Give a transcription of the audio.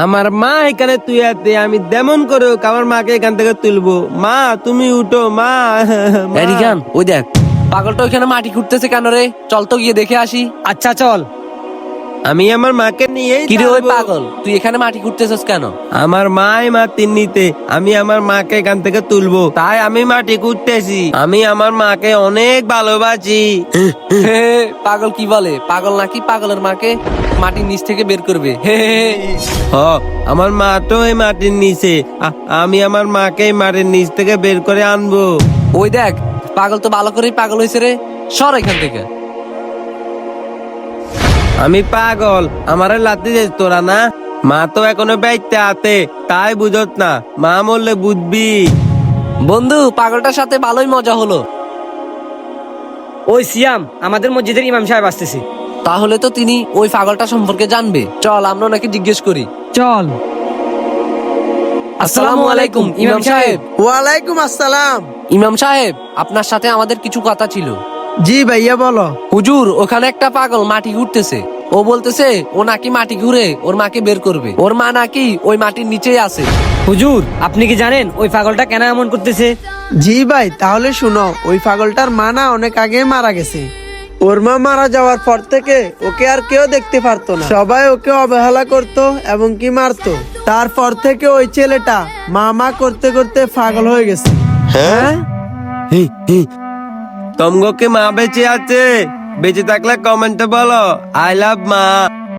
আমার মা এখানে তুই আতে, আমি তেমন করে হোক আমার মাকে এখান থেকে তুলবো। মা তুমি উঠো মা। মা। রিগান ওই দেখ পাগলটা ওইখানে মাটি খুঁড়তেছে কেন রে? চল তো গিয়ে দেখে আসি। আচ্ছা চল। আমি আমার মাকে নিয়েই কিরে ওই যাবো। পাগল, তুই এখানে মাটি খুঁড়তেছিস কেন? আমার মাই মাটির নিতে, আমি আমার মাকে এখান থেকে তুলবো, তাই আমি মাটি কুটতেছি। আমি আমার মাকে অনেক ভালোবাসি। হে, পাগল কি বলে? পাগল নাকি পাগলের মাকে মাটির নিচ থেকে বের করবে? হ, আমার মা তো এই মাটির নিচে, আমি আমার মাকে এই মাটির নিচ থেকে বের করে আনবো। ওই দেখ পাগল তো ভালো করেই পাগল হয়েছে রে, সর এখান থেকে। আমি পাগল, আমারে লাথি দিস তোরা না? মা তো এখনো বাইতে আতে, তাই বুঝত না, মা মরলে বুঝবি। বন্ধু পাগলটার সাথে ভালোই মজা হলো। ওই সিয়াম, আমাদের মসজিদের ইমাম সাহেব আসতেছে। তাহলে তো তিনি ওই পাগলটা সম্পর্কে জানবে। চল আমরা ওনাকে জিজ্ঞেস করি। চল। আসসালামু আলাইকুম ইমাম সাহেব। ওয়ালাইকুম আসসালাম। ইমাম সাহেব, আপনার সাথে আমাদের কিছু কথা ছিল। জি ভাইয়া বলো। হুজুর, ওখানে একটা পাগল মাটি ঘুরতেছে। ও বলতেছে ও নাকি মাটি ঘুরে ওর মাকে বের করবে। ওর মা নাকি ওই মাটির নিচেই আছে। হুজুর, আপনি কি জানেন ওই পাগলটা কেন এমন করতেছে? জি ভাই, তাহলে শুনো, ওই পাগলটার মা না অনেক আগে মারা গেছে। ওর মা মারা যাওয়ার পর থেকে ওকে আর কেউ দেখতে পারতো না, সবাই ওকে অবহেলা করতো এবং কি মারতো। তারপর থেকে ওই ছেলেটা মা করতে করতে পাগল হয়ে গেছে। হ্যাঁ, তমগো কি মা বেঁচে আছে? বেঁচে থাকলে কমেন্টে বলো আই লাভ মা।